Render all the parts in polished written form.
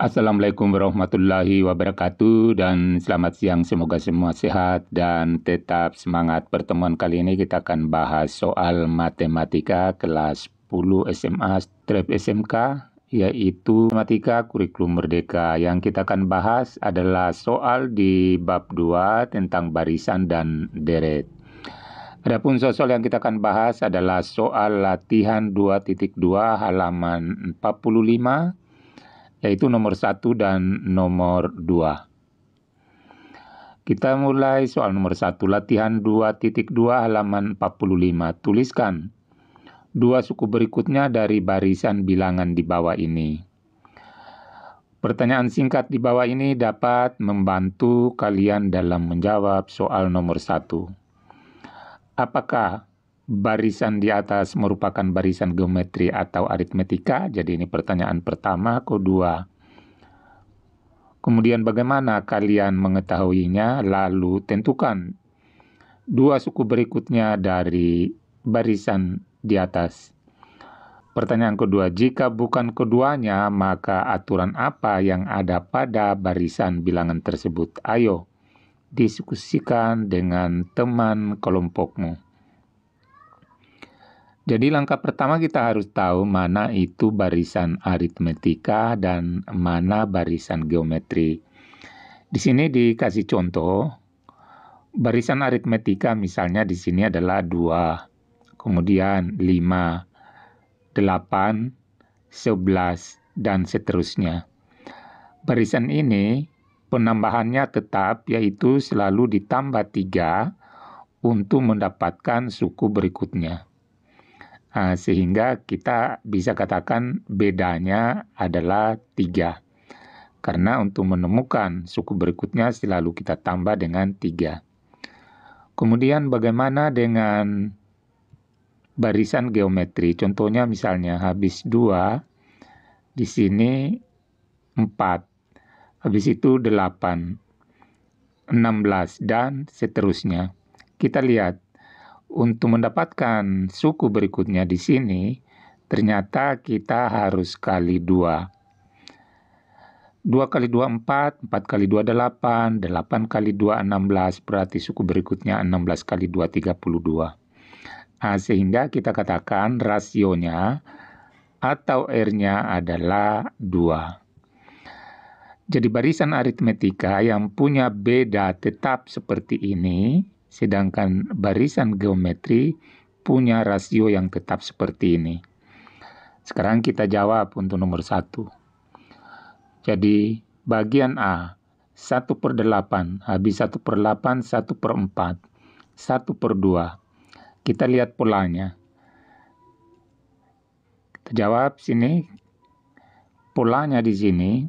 Assalamualaikum warahmatullahi wabarakatuh dan selamat siang, semoga semua sehat dan tetap semangat. Pertemuan kali ini kita akan bahas soal matematika kelas 10 SMA/SMK, yaitu matematika kurikulum merdeka. Yang kita akan bahas adalah soal di bab 2 tentang barisan dan deret. Adapun soal yang kita akan bahas adalah soal latihan 2.2 halaman 45, yaitu nomor 1 dan nomor 2. Kita mulai soal nomor 1, latihan 2.2 halaman 45. Tuliskan dua suku berikutnya dari barisan bilangan di bawah ini. Pertanyaan singkat di bawah ini dapat membantu kalian dalam menjawab soal nomor 1. Apakah barisan di atas merupakan barisan geometri atau aritmetika? Jadi ini pertanyaan pertama. Kedua, kemudian bagaimana kalian mengetahuinya? Lalu tentukan dua suku berikutnya dari barisan di atas. Pertanyaan kedua, jika bukan keduanya, maka aturan apa yang ada pada barisan bilangan tersebut? Ayo diskusikan dengan teman kelompokmu. Jadi langkah pertama kita harus tahu mana itu barisan aritmetika dan mana barisan geometri. Di sini dikasih contoh, barisan aritmetika misalnya di sini adalah 2, kemudian 5, 8, 11, dan seterusnya. Barisan ini penambahannya tetap, yaitu selalu ditambah 3 untuk mendapatkan suku berikutnya. Sehingga kita bisa katakan bedanya adalah 3. Karena untuk menemukan suku berikutnya selalu kita tambah dengan 3. Kemudian bagaimana dengan barisan geometri? Contohnya misalnya habis 2, di sini 4, habis itu 8, 16, dan seterusnya. Kita lihat, untuk mendapatkan suku berikutnya di sini, ternyata kita harus kali 2. 2 kali 2, 4, 4 kali 2, 8, 8 kali 2, 16, berarti suku berikutnya 16 kali 2, 32. Sehingga kita katakan rasionya atau R-nya adalah 2. Jadi barisan aritmetika yang punya beda tetap seperti ini, sedangkan barisan geometri punya rasio yang tetap seperti ini. Sekarang kita jawab untuk nomor 1. Jadi bagian A, 1/8, habis 1/8, 1/4, 1/2. Kita lihat polanya. Kita jawab sini, polanya di sini,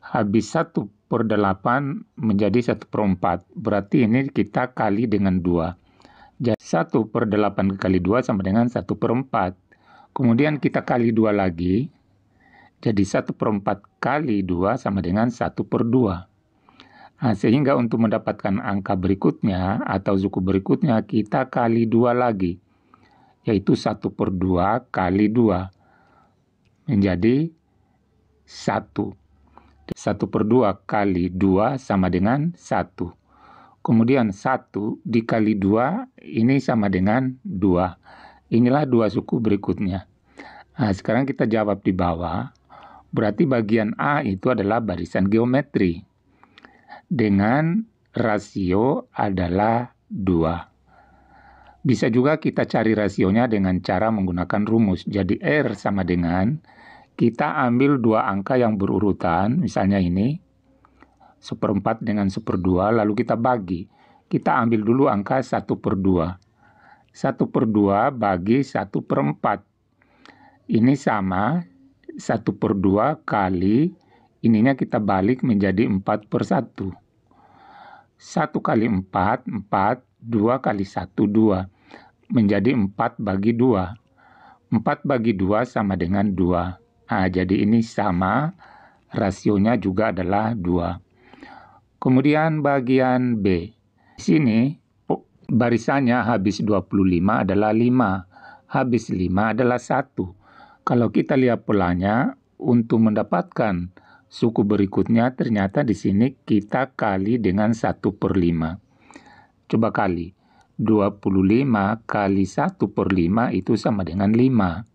habis 1/8 menjadi 1/4. Berarti ini kita kali dengan 2. Jadi 1/8 kali 2 sama dengan 1/4. Kemudian kita kali 2 lagi. Jadi 1/4 kali 2 sama dengan 1/2. Sehingga untuk mendapatkan angka berikutnya atau suku berikutnya kita kali 2 lagi. Yaitu 1/2 kali 2. Menjadi 1. 1/2 kali 2 sama dengan 1. Kemudian 1 dikali 2 ini sama dengan 2. Inilah dua suku berikutnya. Sekarang kita jawab di bawah. Berarti bagian A itu adalah barisan geometri. Dengan rasio adalah 2. Bisa juga kita cari rasionya dengan cara menggunakan rumus. Jadi R sama dengan, kita ambil dua angka yang berurutan, misalnya ini, 1/4 dengan 1/2, lalu kita bagi. Kita ambil dulu angka 1/2. 1/2 bagi 1/4. Ini sama 1/2 kali, ininya kita balik menjadi 4/1. 1 kali 4, 4, 2 kali 1, 2. Menjadi 4 bagi 2. 4 bagi 2 sama dengan 2. Jadi ini sama, rasionya juga adalah 2. Kemudian bagian B. Di sini barisannya habis 25 adalah 5. Habis 5 adalah 1. Kalau kita lihat polanya, untuk mendapatkan suku berikutnya ternyata di sini kita kali dengan 1/5. Coba kali. 25 kali 1/5 itu sama dengan 5.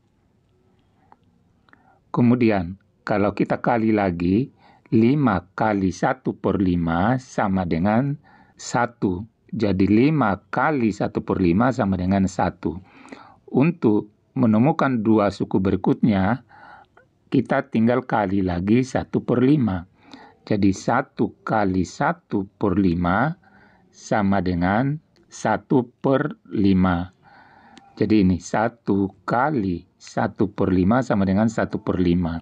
Kemudian, kalau kita kali lagi, 5 kali 1/5 sama dengan 1. Jadi 5 kali 1/5 sama dengan 1. Untuk menemukan dua suku berikutnya, kita tinggal kali lagi 1/5. Jadi 1 kali 1/5 sama dengan 1/5. Jadi ini 1 kali 1/5 sama dengan 1/5.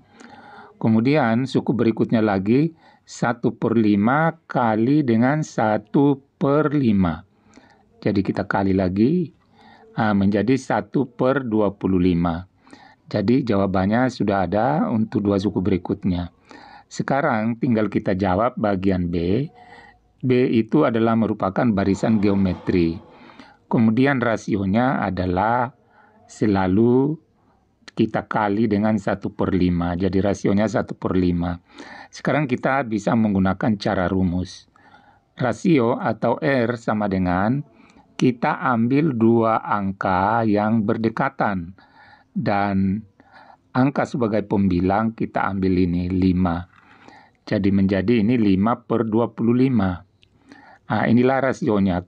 Kemudian suku berikutnya lagi 1/5 kali dengan 1/5. Jadi kita kali lagi menjadi 1/25. Jadi jawabannya sudah ada untuk dua suku berikutnya. Sekarang tinggal kita jawab bagian B. B itu adalah merupakan barisan geometri. Kemudian rasionya adalah selalu kita kali dengan 1/5. Jadi rasionya 1/5. Sekarang kita bisa menggunakan cara rumus. Rasio atau R sama dengan kita ambil dua angka yang berdekatan. Dan angka sebagai pembilang kita ambil ini 5. Jadi menjadi ini 5/25. Inilah rasionya.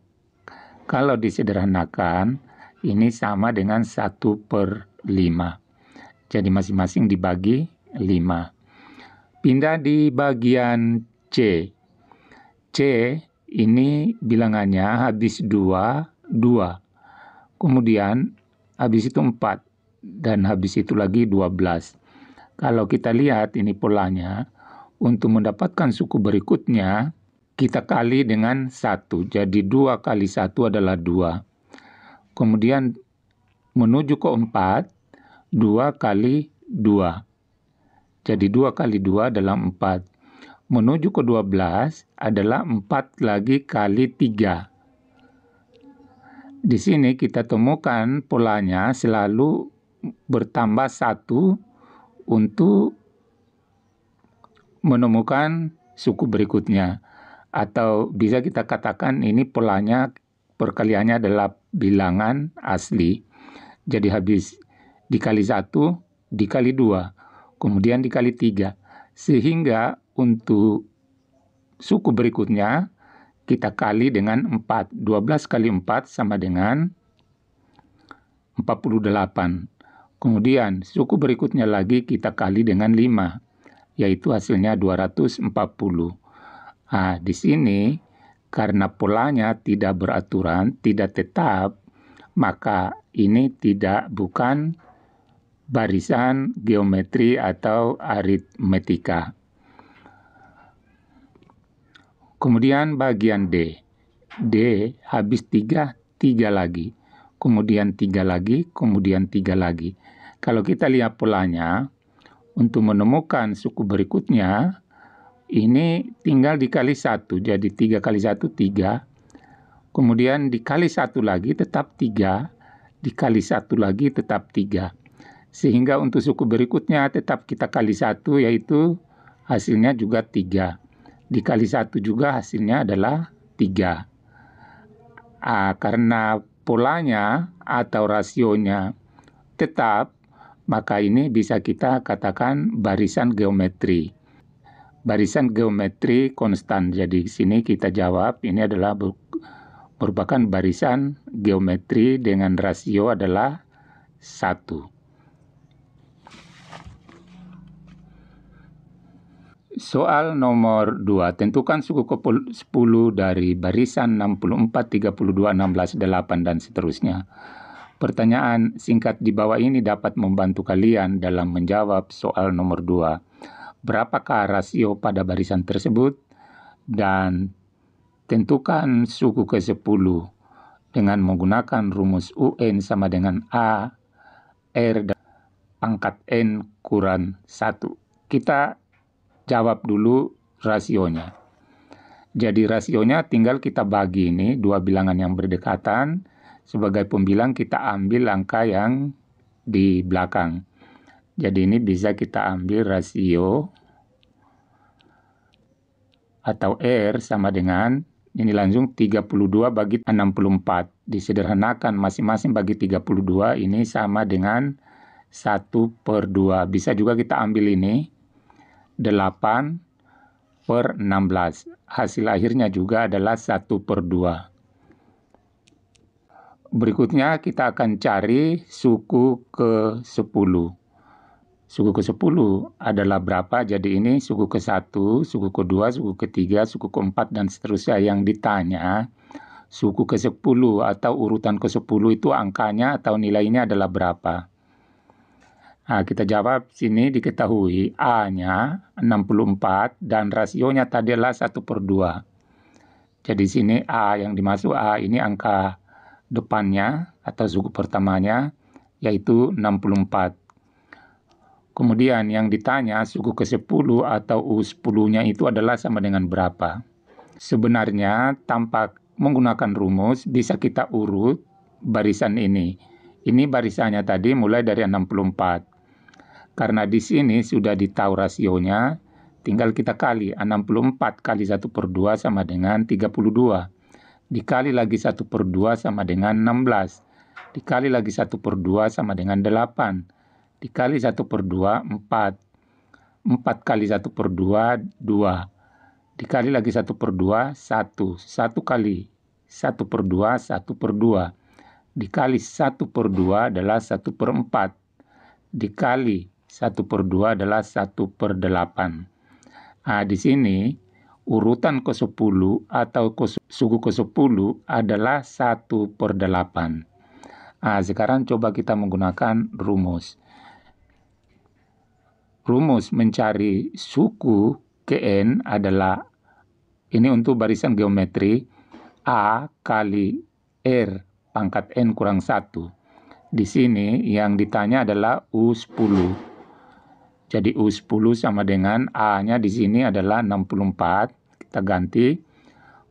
Kalau disederhanakan, ini sama dengan 1/5. Jadi masing-masing dibagi 5. Pindah di bagian C. C ini bilangannya habis 2, 2. Kemudian habis itu 4. Dan habis itu lagi 12. Kalau kita lihat ini polanya, untuk mendapatkan suku berikutnya, kita kali dengan 1. Jadi 2 kali 1 adalah 2. Kemudian menuju ke 4, 2 kali 2. Jadi 2 kali 2 adalah 4. Menuju ke 12 adalah 4 lagi kali 3. Di sini kita temukan polanya selalu bertambah 1 untuk menemukan suku berikutnya. Atau bisa kita katakan ini polanya perkaliannya adalah bilangan asli. Jadi habis dikali 1, dikali 2, kemudian dikali 3. Sehingga untuk suku berikutnya kita kali dengan 4. 12 kali 4 sama dengan 48. Kemudian suku berikutnya lagi kita kali dengan 5, yaitu hasilnya 240. Di sini karena polanya tidak beraturan, tidak tetap, maka ini bukan barisan geometri atau aritmetika. Kemudian bagian D. D habis 3, 3 lagi. Kemudian 3 lagi, kemudian 3 lagi. Kalau kita lihat polanya, untuk menemukan suku berikutnya, ini tinggal dikali 1, jadi 3 kali 1, 3. Kemudian dikali 1 lagi tetap 3, dikali 1 lagi tetap 3. Sehingga untuk suku berikutnya tetap kita kali 1, yaitu hasilnya juga 3. Dikali 1 juga hasilnya adalah 3. Karena polanya atau rasionya tetap, maka ini bisa kita katakan barisan geometri. Barisan geometri konstan. Jadi di sini kita jawab ini adalah merupakan barisan geometri dengan rasio adalah 1. Soal nomor 2. Tentukan suku ke 10 dari barisan 64, 32, 16, 8, dan seterusnya. Pertanyaan singkat di bawah ini dapat membantu kalian dalam menjawab soal nomor 2. Berapakah rasio pada barisan tersebut? Dan tentukan suku ke-10 dengan menggunakan rumus UN sama dengan A, R, dan pangkat N kurang 1. Kita jawab dulu rasionya. Jadi rasionya tinggal kita bagi ini, dua bilangan yang berdekatan. Sebagai pembilang kita ambil angka yang di belakang. Jadi ini bisa kita ambil rasio atau R sama dengan, ini langsung 32 bagi 64. Disederhanakan masing-masing bagi 32, ini sama dengan 1/2. Bisa juga kita ambil ini, 8/16. Hasil akhirnya juga adalah 1/2. Berikutnya kita akan cari suku ke-10. Suku ke-10 adalah berapa? Jadi ini suku ke-1, suku ke-2, suku ke-3, suku ke-4, dan seterusnya. Yang ditanya, suku ke-10 atau urutan ke-10 itu angkanya atau nilainya adalah berapa? Nah, kita jawab sini diketahui A-nya 64 dan rasionya tadi adalah 1/2. Jadi sini A yang dimaksud A ini angka depannya atau suku pertamanya yaitu 64. Kemudian yang ditanya suku ke-10 atau U10-nya itu adalah sama dengan berapa? Sebenarnya tanpa menggunakan rumus bisa kita urut barisan ini. Ini barisannya tadi mulai dari 64. Karena di sini sudah ditahu rasionya, tinggal kita kali. 64 kali 1/2 sama dengan 32. Dikali lagi 1/2 sama dengan 16. Dikali lagi 1/2 sama dengan 8. Dikali 1/2, 4. 4 kali 1/2, 2. Dikali lagi 1/2, 1. 1 kali 1/2, 1/2. Dikali 1/2 adalah 1/4. Dikali 1/2 adalah 1/8. Nah, di sini urutan ke-10 atau suku ke-10 adalah 1/8. Nah, sekarang coba kita menggunakan rumus. Rumus mencari suku ke N adalah, ini untuk barisan geometri, A kali R pangkat N kurang 1. Di sini yang ditanya adalah U10. Jadi U10 sama dengan A-nya di sini adalah 64. Kita ganti.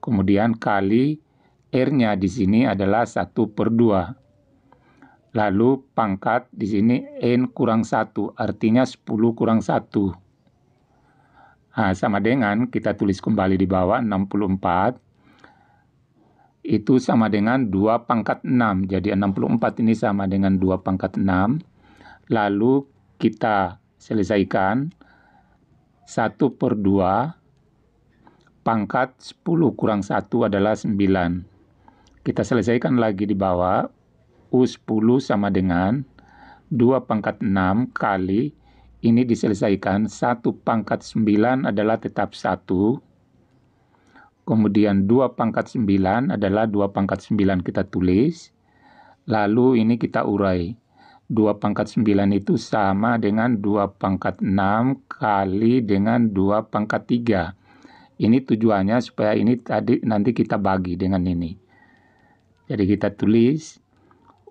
Kemudian kali R-nya di sini adalah 1/2. Lalu pangkat di sini N kurang 1, artinya 10 kurang 1. Nah, sama dengan kita tulis kembali di bawah 64. Itu sama dengan 2/6. Jadi 64 ini sama dengan 2/6. Lalu kita selesaikan 1/2 pangkat 10 kurang 1 adalah 9. Kita selesaikan lagi di bawah. U10 sama dengan 2/6 kali, ini diselesaikan 1/9 adalah tetap 1. Kemudian 2/9 adalah 2/9 kita tulis. Lalu ini kita urai. 2/9 itu sama dengan 2/6 kali dengan 2/3. Ini tujuannya supaya ini tadi nanti kita bagi dengan ini. Jadi kita tulis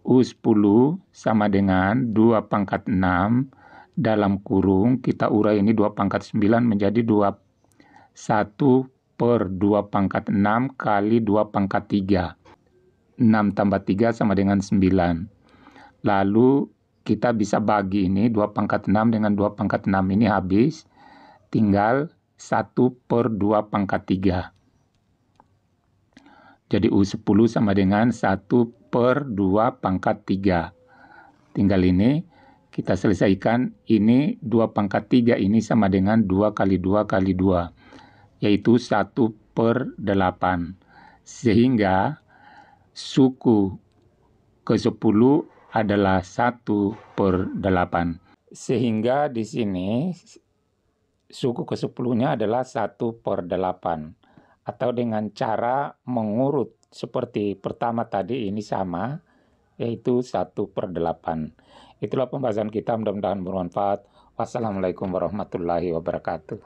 U10 sama dengan 2/6 dalam kurung, kita urai ini 2/9 menjadi 1/2/6 kali 2/3. 6 tambah 3 sama dengan 9. Lalu kita bisa bagi ini 2/6 dengan 2/6 ini habis. Tinggal 1/2/3. Jadi U10 sama dengan 1/2/3. Tinggal ini kita selesaikan. Ini 2/3 ini sama dengan 2 kali 2 kali 2. Yaitu 1/8. Sehingga suku ke-10 adalah 1/8. Sehingga di sini suku ke-10-nya adalah 1/8. Atau dengan cara mengurut seperti pertama tadi ini sama, yaitu 1/8. Itulah pembahasan kita, mudah-mudahan bermanfaat. Wassalamualaikum warahmatullahi wabarakatuh.